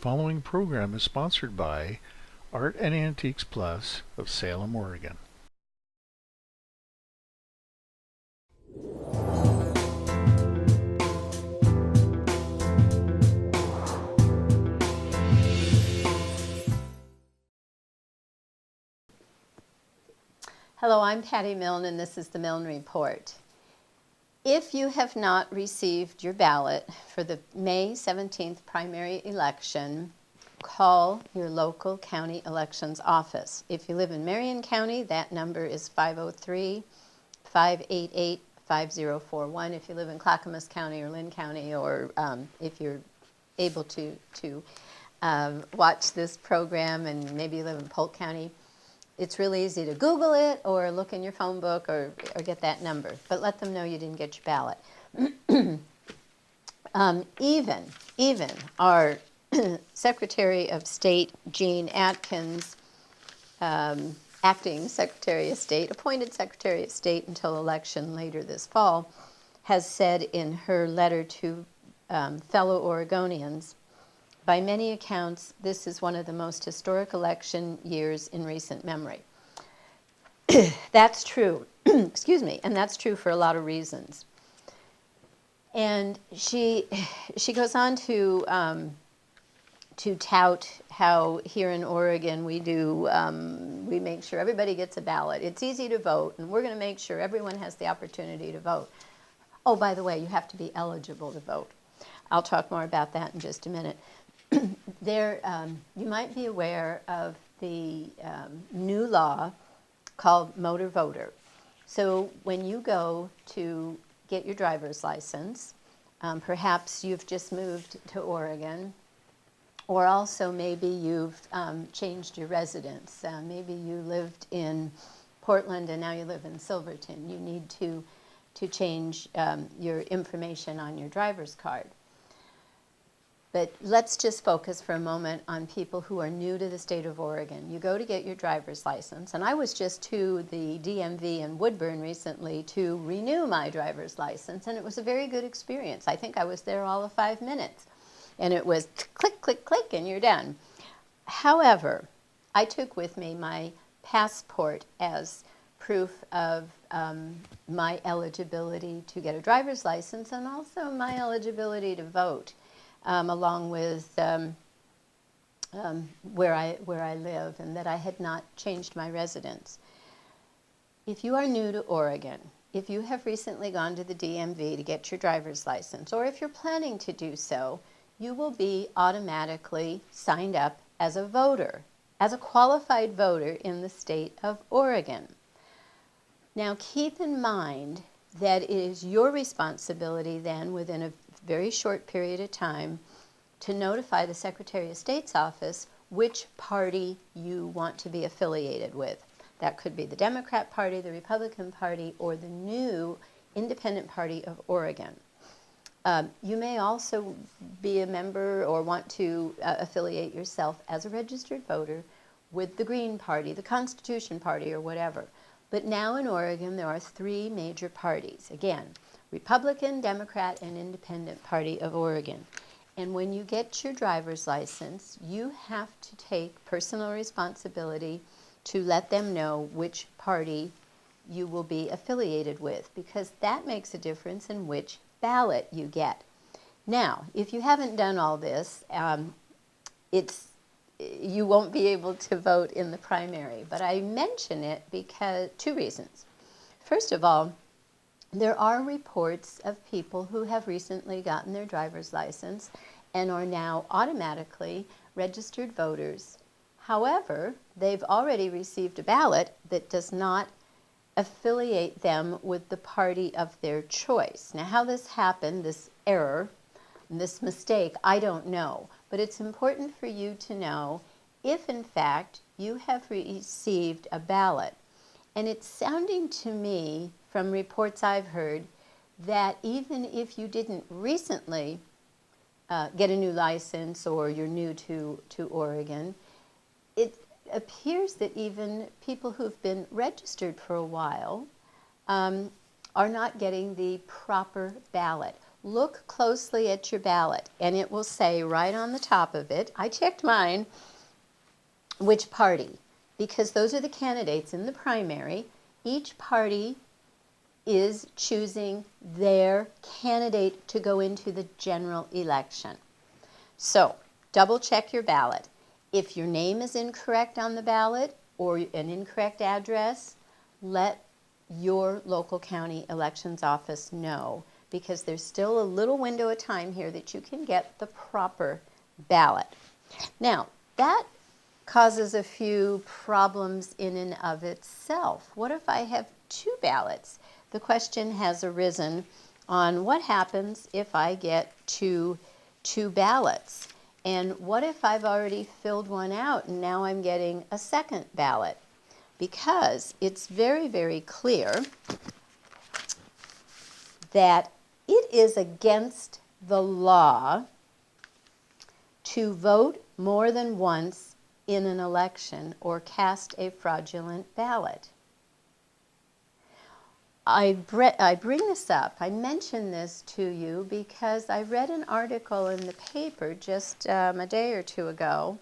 following program is sponsored by Art and Antiques Plus of Salem, Oregon. Hello, I'm Patty Milne, and this is the Milne Report. If you have not received your ballot for the May 17th primary election, call your local county elections office. If you live in Marion County, that number is 503-588-5041. If you live in Clackamas County or Lynn County, or if you're able to watch this program and maybe you live in Polk County, it's really easy to Google it or look in your phone book or get that number. But let them know you didn't get your ballot. Even our Secretary of State, Jean Atkins, acting Secretary of State, appointed Secretary of State until election later this fall, has said in her letter to fellow Oregonians, by many accounts, this is one of the most historic election years in recent memory. That's true, excuse me, and that's true for a lot of reasons. And she goes on to tout how here in Oregon we make sure everybody gets a ballot. It's easy to vote, and we're going to make sure everyone has the opportunity to vote. Oh, by the way, you have to be eligible to vote. I'll talk more about that in just a minute. You might be aware of the new law called Motor Voter. So when you go to get your driver's license, perhaps you've just moved to Oregon, or also maybe you've changed your residence. Maybe you lived in Portland and now you live in Silverton. You need to change your information on your driver's card. But let's just focus for a moment on people who are new to the state of Oregon. You go to get your driver's license, and I was just to the DMV in Woodburn recently to renew my driver's license, and it was a very good experience. I think I was there all of 5 minutes, and it was click, click, click, and you're done. However, I took with me my passport as proof of my eligibility to get a driver's license and also my eligibility to vote. Along with where I live, and that I had not changed my residence. If you are new to Oregon, if you have recently gone to the DMV to get your driver's license, or if you're planning to do so, you will be automatically signed up as a voter, as a qualified voter in the state of Oregon. Now keep in mind that it is your responsibility then, within a very short period of time, to notify the Secretary of State's office which party you want to be affiliated with. That could be the Democrat Party, the Republican Party, or the new Independent Party of Oregon. You may also be a member or want to affiliate yourself as a registered voter with the Green Party, the Constitution Party, or whatever. But now in Oregon there are 3 major parties. Again, Republican, Democrat, and Independent Party of Oregon. And when you get your driver's license, you have to take personal responsibility to let them know which party you will be affiliated with, because that makes a difference in which ballot you get. Now, if you haven't done all this, you won't be able to vote in the primary. But I mention it because 2 reasons. First of all, there are reports of people who have recently gotten their driver's license and are now automatically registered voters. However, they've already received a ballot that does not affiliate them with the party of their choice. Now, how this happened, this error, this mistake, I don't know. But it's important for you to know if, in fact, you have received a ballot. And it's sounding to me, from reports I've heard, that even if you didn't recently get a new license or you're new to Oregon, it appears that even people who've been registered for a while are not getting the proper ballot. look closely at your ballot, and it will say right on the top of it, I checked mine, which party, because those are the candidates in the primary. Each party is choosing their candidate to go into the general election. So, double check your ballot. If your name is incorrect on the ballot or an incorrect address, let your local county elections office know, because there's still a little window of time here that you can get the proper ballot. Now, that causes a few problems in and of itself. What if I have two ballots? The question has arisen on what happens if I get two ballots. And what if I've already filled one out and now I'm getting a second ballot? Because it's very, very clear that it is against the law to vote more than once in an election or cast a fraudulent ballot. I bring this up, I mention this to you because I read an article in the paper just a day or two ago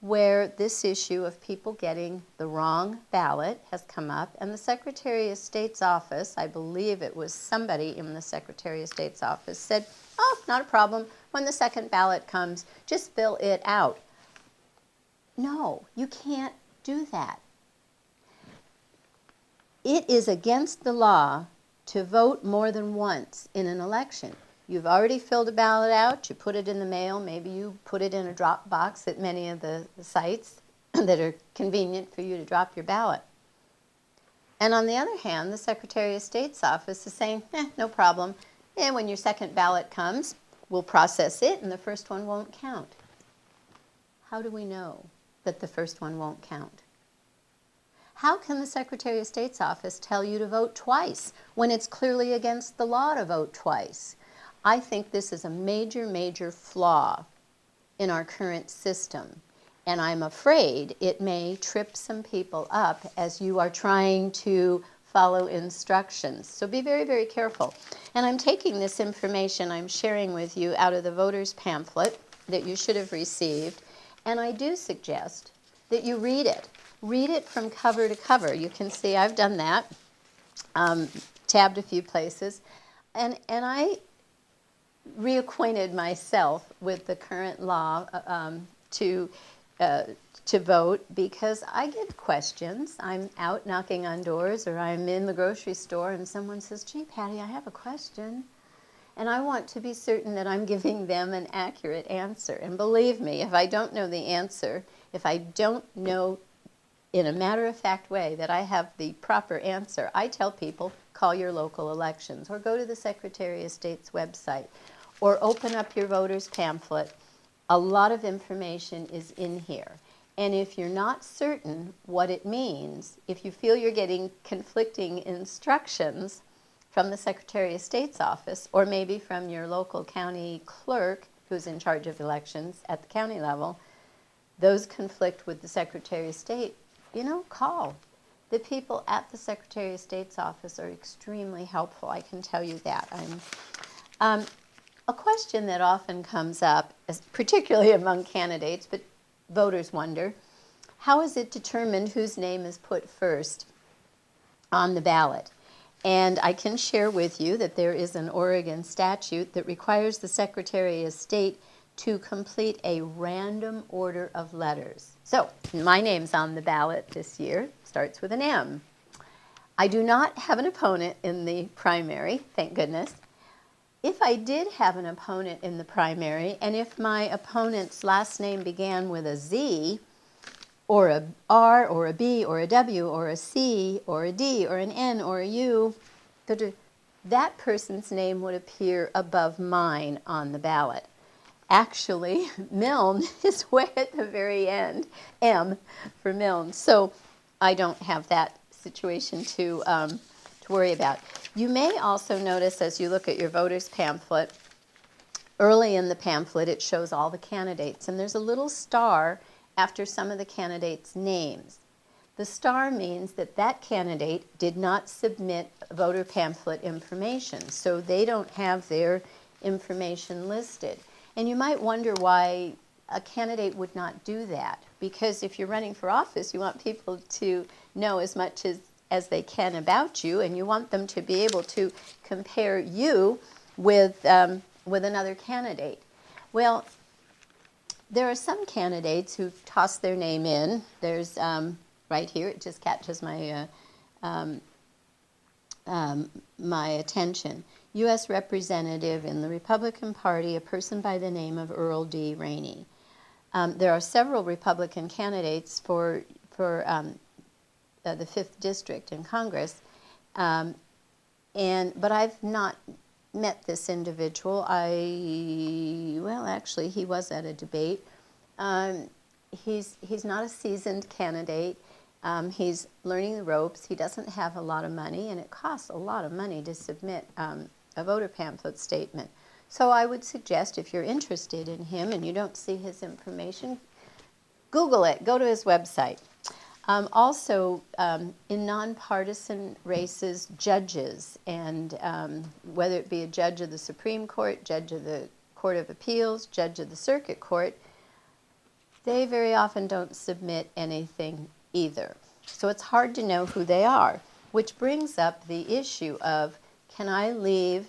where this issue of people getting the wrong ballot has come up, and the Secretary of State's office, I believe it was somebody in the Secretary of State's office, said, oh, not a problem, when the second ballot comes, just fill it out. No, you can't do that. It is against the law to vote more than once in an election. You've already filled a ballot out, you put it in the mail, maybe you put it in a drop box at many of the sites that are convenient for you to drop your ballot. And on the other hand, the Secretary of State's office is saying, no problem, and when your second ballot comes, we'll process it and the first one won't count. How do we know that the first one won't count? How can the Secretary of State's office tell you to vote twice when it's clearly against the law to vote twice? I think this is a major, major flaw in our current system, and I'm afraid it may trip some people up as you are trying to follow instructions. So be very, very careful. And I'm taking this information I'm sharing with you out of the voter's pamphlet that you should have received, and I do suggest that you read it. Read it from cover to cover. You can see I've done that, tabbed a few places, and I reacquainted myself with the current law to vote, because I get questions. I'm out knocking on doors, or I'm in the grocery store and someone says, gee, Patty, I have a question. And I want to be certain that I'm giving them an accurate answer. And believe me, if I don't know the answer, if I don't know in a matter-of-fact way that I have the proper answer, I tell people, call your local elections, or go to the Secretary of State's website, or open up your voter's pamphlet. A lot of information is in here. And if you're not certain what it means, if you feel you're getting conflicting instructions from the Secretary of State's office, or maybe from your local county clerk who's in charge of elections at the county level, those conflict with the Secretary of State, call. The people at the Secretary of State's office are extremely helpful, I can tell you that. A question that often comes up, particularly among candidates, but voters wonder, how is it determined whose name is put first on the ballot? And I can share with you that there is an Oregon statute that requires the Secretary of State to complete a random order of letters. So, my name's on the ballot this year, starts with an M. I do not have an opponent in the primary, thank goodness. If I did have an opponent in the primary, and if my opponent's last name began with a Z, or a R, or a B, or a W, or a C, or a D, or an N, or a U, that person's name would appear above mine on the ballot. Actually, Milne is way at the very end, M for Milne. So I don't have that situation to worry about. You may also notice as you look at your voter's pamphlet, early in the pamphlet it shows all the candidates, and there's a little star after some of the candidates' names. The star means that that candidate did not submit voter pamphlet information, so they don't have their information listed. And you might wonder why a candidate would not do that, because if you're running for office, you want people to know as much as they can about you, and you want them to be able to compare you with another candidate. Well, there are some candidates who toss their name in. There's right here, it just catches my my attention. U.S. Representative in the Republican Party, a person by the name of Earl D. Rainey. There are several Republican candidates for the 5th District in Congress, but I've not met this individual. Well, actually, he was at a debate. He's not a seasoned candidate. He's learning the ropes. He doesn't have a lot of money, and it costs a lot of money to submit a voter pamphlet statement. So I would suggest, if you're interested in him and you don't see his information, Google it. Go to his website. Also, in nonpartisan races, judges, and whether it be a judge of the Supreme Court, judge of the Court of Appeals, judge of the Circuit Court, they very often don't submit anything either. So it's hard to know who they are, which brings up the issue of, can I leave,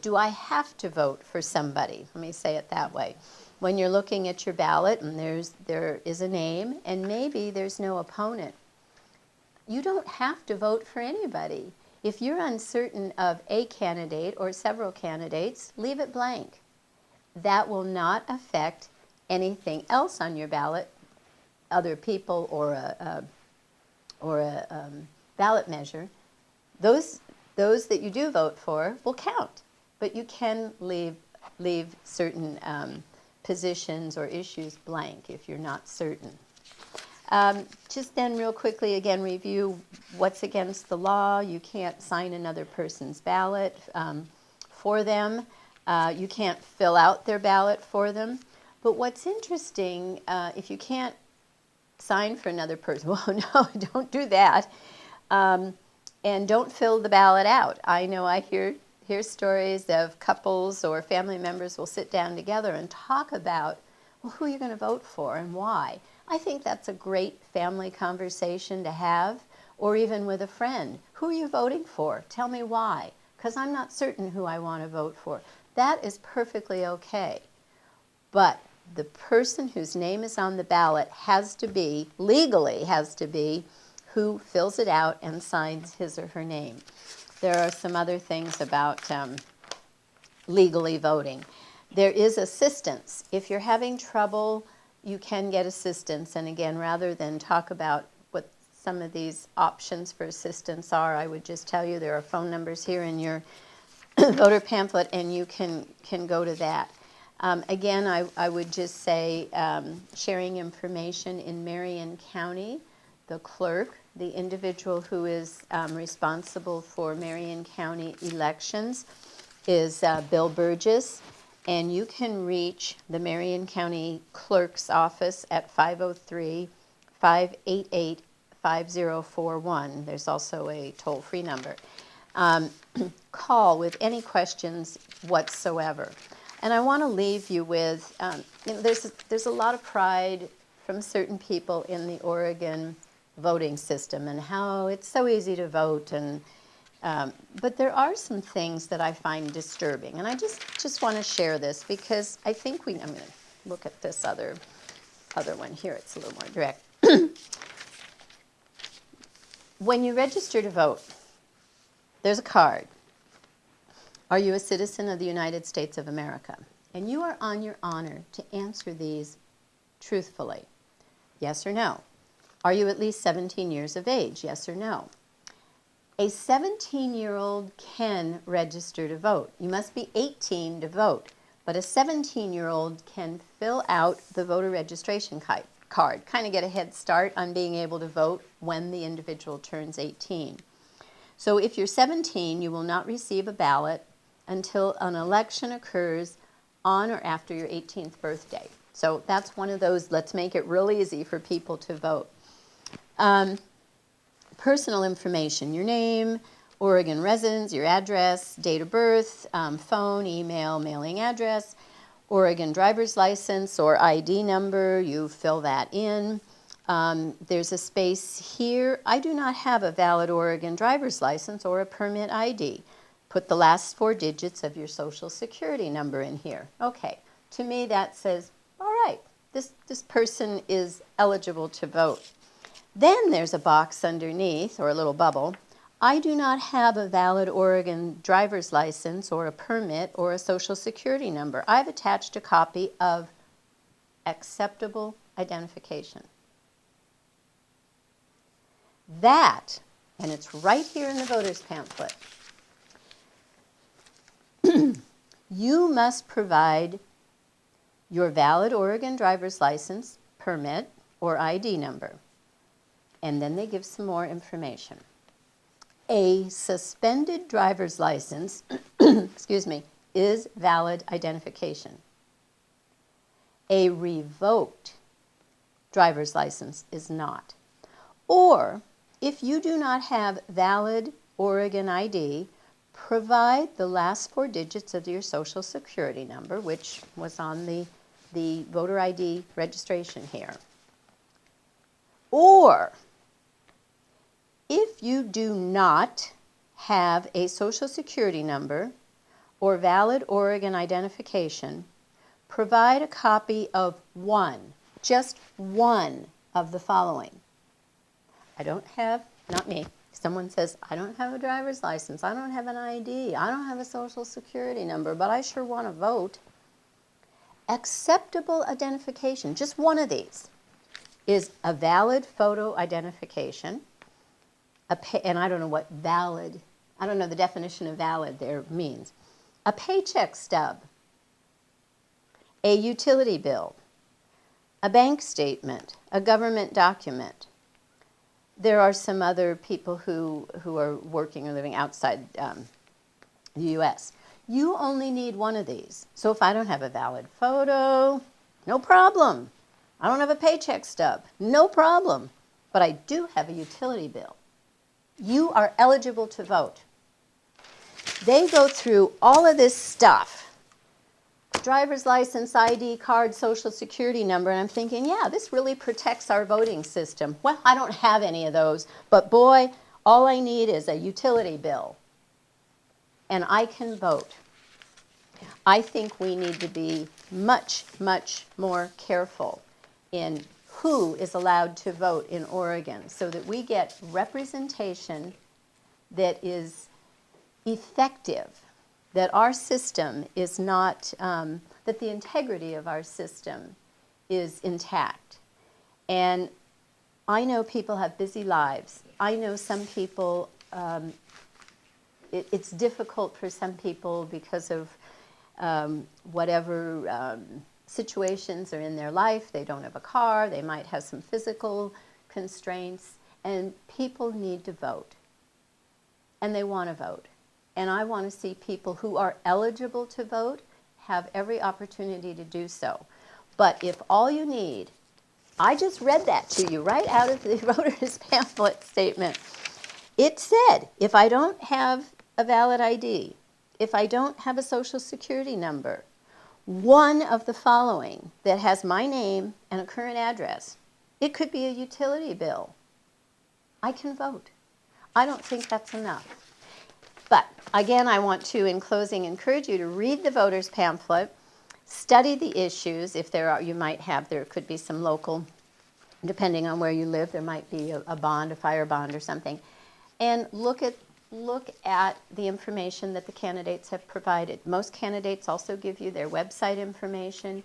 do I have to vote for somebody? Let me say it that way. When you're looking at your ballot and there is a name and maybe there's no opponent, you don't have to vote for anybody. If you're uncertain of a candidate or several candidates, leave it blank. That will not affect anything else on your ballot, other people or a ballot measure. Those that you do vote for will count, but you can leave certain positions or issues blank if you're not certain. Just then real quickly again review what's against the law. You can't sign another person's ballot for them. You can't fill out their ballot for them. But what's interesting, if you can't sign for another person, well, no, don't do that. And don't fill the ballot out. I know I hear stories of couples or family members will sit down together and talk about, well, who are you going to vote for and why? I think that's a great family conversation to have, or even with a friend. Who are you voting for? Tell me why, because I'm not certain who I want to vote for. That is perfectly okay. But the person whose name is on the ballot has to be, legally has to be, who fills it out and signs his or her name. There are some other things about legally voting. There is assistance. If you're having trouble, you can get assistance. And again, rather than talk about what some of these options for assistance are, I would just tell you there are phone numbers here in your voter pamphlet, and you can go to that. Again, I would just say sharing information in Marion County, the clerk, the individual who is responsible for Marion County elections is Bill Burgess, and you can reach the Marion County Clerk's office at 503-588-5041. There's also a toll-free number. Call with any questions whatsoever. And I want to leave you with, there's a lot of pride from certain people in the Oregon voting system and how it's so easy to vote, and but there are some things that I find disturbing, and I just want to share this because I think I'm going to look at this other one here. It's a little more direct. When you register to vote, there's a card. Are you a citizen of the United States of America? And you are on your honor to answer these truthfully. Yes or no? Are you at least 17 years of age? Yes or no? A 17-year-old can register to vote. You must be 18 to vote, but a 17-year-old can fill out the voter registration card, kind of get a head start on being able to vote when the individual turns 18. So if you're 17, you will not receive a ballot until an election occurs on or after your 18th birthday. So that's one of those, let's make it real easy for people to vote. Personal information, your name, Oregon residence, your address, date of birth, phone, email, mailing address, Oregon driver's license or ID number, you fill that in. There's a space here. I do not have a valid Oregon driver's license or a permit ID. Put the last 4 digits of your social security number in here. Okay, to me that says, all right, this person is eligible to vote. Then there's a box underneath, or a little bubble. I do not have a valid Oregon driver's license or a permit or a social security number. I've attached a copy of acceptable identification. That, and it's right here in the voter's pamphlet, you must provide your valid Oregon driver's license, permit, or ID number. And then they give some more information. A suspended driver's license, excuse me, is valid identification. A revoked driver's license is not. Or, if you do not have valid Oregon ID, provide the last 4 digits of your social security number, which was on the voter ID registration here. Or, if you do not have a social security number or valid Oregon identification, provide a copy of just one of the following. I don't have, not me, someone says, I don't have a driver's license, I don't have an ID, I don't have a social security number, but I sure want to vote. Acceptable identification, just one of these, is a valid photo identification, and I don't know what valid, I don't know the definition of valid there means. A paycheck stub, a utility bill, a bank statement, a government document. There are some other people who are working or living outside the U.S. You only need one of these. So if I don't have a valid photo, no problem. I don't have a paycheck stub, no problem. But I do have a utility bill. You are eligible to vote. They go through all of this stuff. Driver's license, ID card, social security number, and I'm thinking, yeah, this really protects our voting system. Well, I don't have any of those, but boy, all I need is a utility bill, and I can vote. I think we need to be much, much more careful in who is allowed to vote in Oregon so that we get representation that is effective, that our system is not, that the integrity of our system is intact. And I know people have busy lives. I know some people, it's difficult for some people because of whatever situations are in their life. They don't have a car, they might have some physical constraints, and people need to vote. And they want to vote. And I want to see people who are eligible to vote have every opportunity to do so. But if all you need, I just read that to you right out of the voter's pamphlet statement. It said, if I don't have a valid ID, if I don't have a social security number, one of the following that has my name and a current address, it could be a utility bill, I can vote. I don't think that's enough. But again, I want to, in closing, encourage you to read the voter's pamphlet, study the issues. If there are, you might have, there could be some local, depending on where you live, there might be a bond, a fire bond or something. And look at the information that the candidates have provided. Most candidates also give you their website information.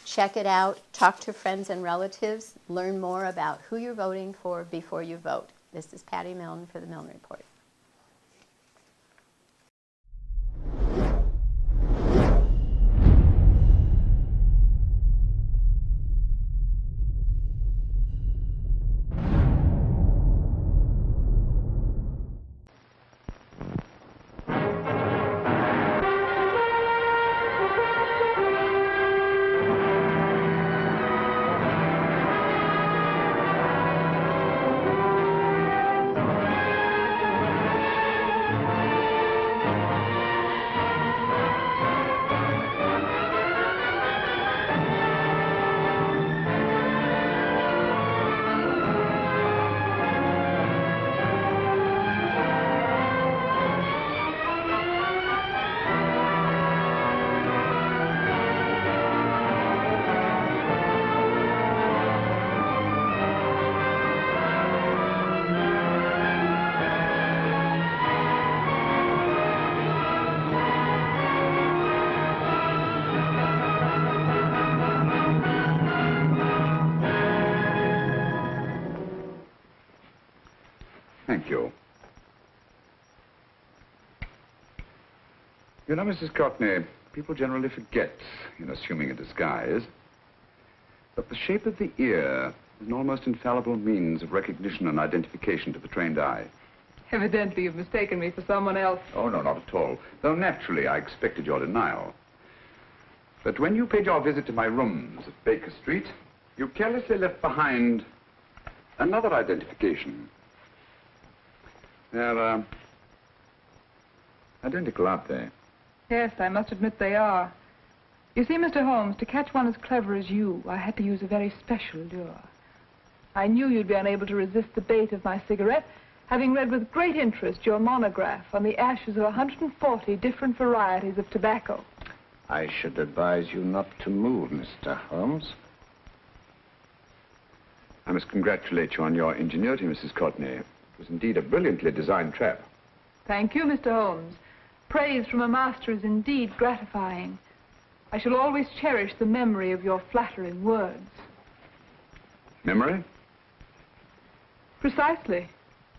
Check it out, talk to friends and relatives, learn more about who you're voting for before you vote. This is Patty Milne for the Milne Report. Thank you. You know, Mrs. Courtney, people generally forget in assuming a disguise that the shape of the ear is an almost infallible means of recognition and identification to the trained eye. Evidently, you've mistaken me for someone else. Oh, no, not at all. Though naturally, I expected your denial. But when you paid your visit to my rooms at Baker Street, you carelessly left behind another identification. They're, identical, aren't they? Yes, I must admit they are. You see, Mr. Holmes, to catch one as clever as you, I had to use a very special lure. I knew you'd be unable to resist the bait of my cigarette, having read with great interest your monograph on the ashes of 140 different varieties of tobacco. I should advise you not to move, Mr. Holmes. I must congratulate you on your ingenuity, Mrs. Courtney. It was indeed a brilliantly designed trap. Thank you, Mr. Holmes. Praise from a master is indeed gratifying. I shall always cherish the memory of your flattering words. Memory? Precisely.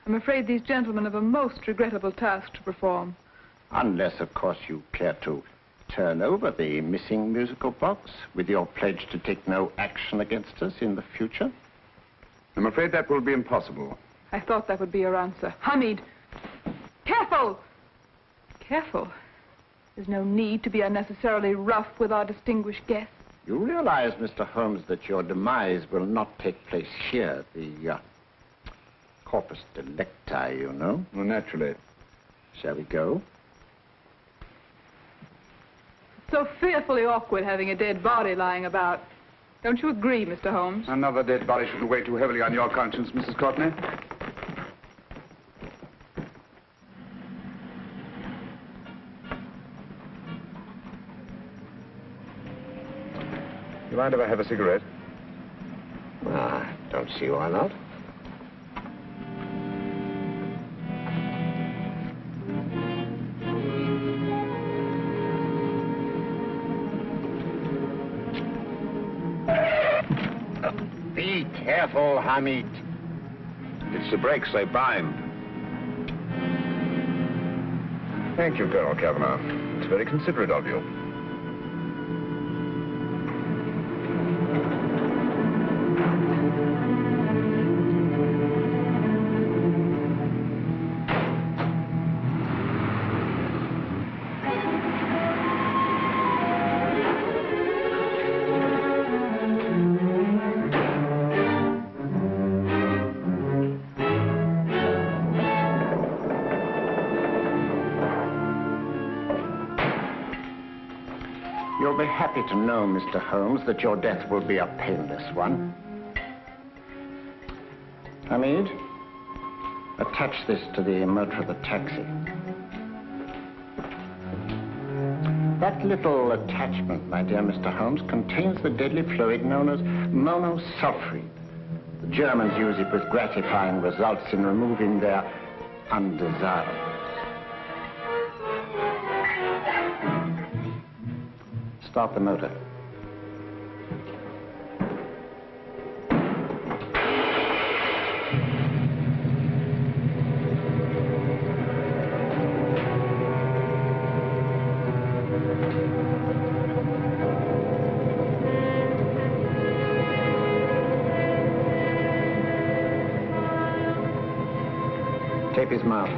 I'm afraid these gentlemen have a most regrettable task to perform. Unless, of course, you care to turn over the missing musical box with your pledge to take no action against us in the future. I'm afraid that will be impossible. I thought that would be your answer. Hamid! Careful! Careful. There's no need to be unnecessarily rough with our distinguished guest. You realize, Mr. Holmes, that your demise will not take place here. The corpus delicti, you know. Well, naturally. Shall we go? It's so fearfully awkward having a dead body lying about. Don't you agree, Mr. Holmes? Another dead body shouldn't weigh too heavily on your conscience, Mrs. Courtney. You mind if I have a cigarette? I don't see why not. Be careful, Hamid. It's the brakes, they bind. Thank you, Colonel Cavanaugh. It's very considerate of you. You'll be happy to know, Mr. Holmes, that your death will be a painless one. Hamid, attach this to the motor of the taxi. That little attachment, my dear Mr. Holmes, contains the deadly fluid known as monosulfide. The Germans use it with gratifying results in removing their undesirables. Start the motor. Tape his mouth.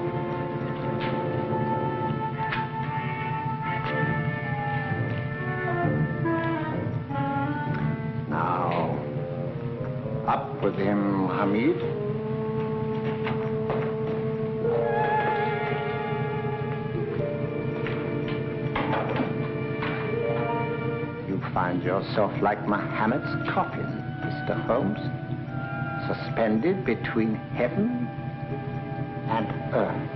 Now, up with him, Hamid. You find yourself like Muhammad's coffin, Mr. Holmes, suspended between heaven and earth.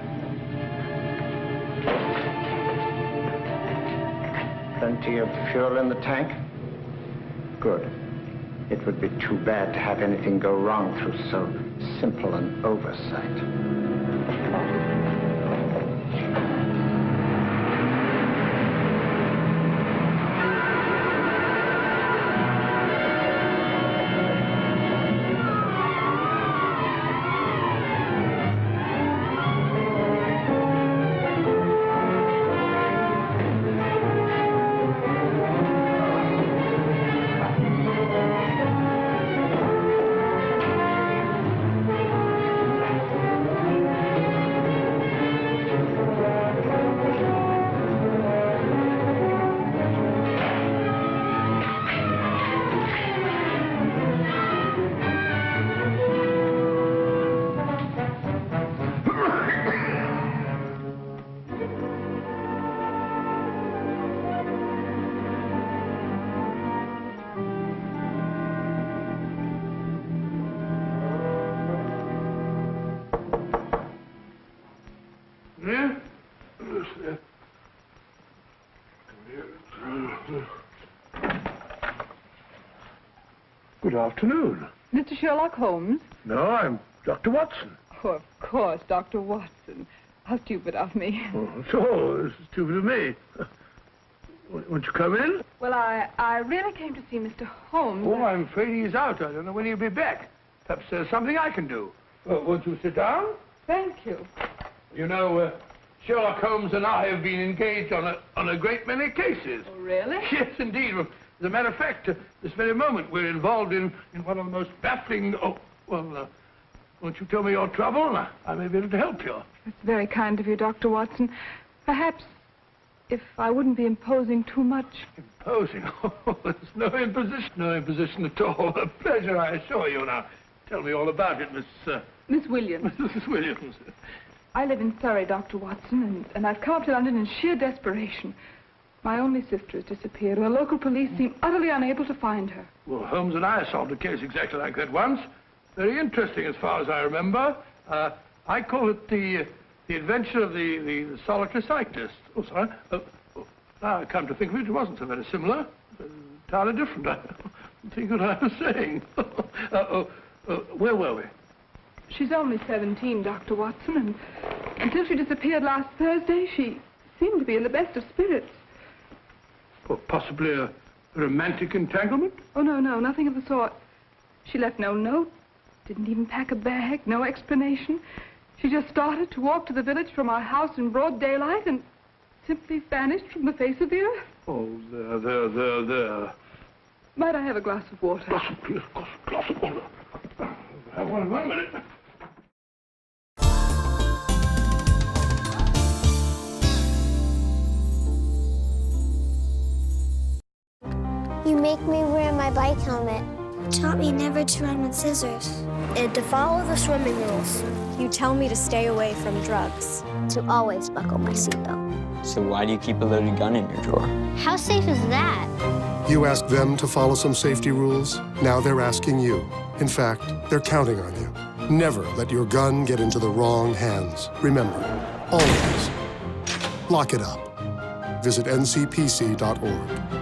Plenty of fuel in the tank? Good. It would be too bad to have anything go wrong through so simple an oversight. Good afternoon. Mr. Sherlock Holmes? No, I'm Dr. Watson. Oh, of course, Dr. Watson. How stupid of me. Oh, so stupid of me. Won't you come in? Well, I really came to see Mr. Holmes. Oh, I'm afraid he's out. I don't know when he'll be back. Perhaps there's something I can do. Won't you sit down? Thank you. You know, Sherlock Holmes and I have been engaged on a great many cases. Oh, really? Yes, indeed. As a matter of fact, this very moment we're involved in one of the most baffling... Oh, well, won't you tell me your trouble, and I may be able to help you. That's very kind of you, Dr. Watson. Perhaps if I wouldn't be imposing too much. Imposing? Oh, there's no imposition at all. A pleasure, I assure you. Now, tell me all about it, Miss Williams. Mrs. Williams. I live in Surrey, Dr. Watson, and I've come up to London in sheer desperation. My only sister has disappeared, and the local police seem utterly unable to find her. Well, Holmes and I solved a case exactly like that once. Very interesting, as far as I remember. I call it the adventure of the solitary cyclist. Oh, sorry. Now I come to think of it, it wasn't so very similar. Entirely different. I don't think what I was saying. Where were we? She's only 17, Dr. Watson, and until she disappeared last Thursday, she seemed to be in the best of spirits. Well, possibly a romantic entanglement? Oh, no, nothing of the sort. She left no note, didn't even pack a bag, no explanation. She just started to walk to the village from our house in broad daylight and simply vanished from the face of the earth. Oh, there. Might I have a glass of water? Glass of water. Have one in 1 minute. You make me wear my bike helmet. You taught me never to run with scissors. And to follow the swimming rules. You tell me to stay away from drugs. To always buckle my seatbelt. So why do you keep a loaded gun in your drawer? How safe is that? You asked them to follow some safety rules. Now they're asking you. In fact, they're counting on you. Never let your gun get into the wrong hands. Remember, always lock it up. Visit ncpc.org.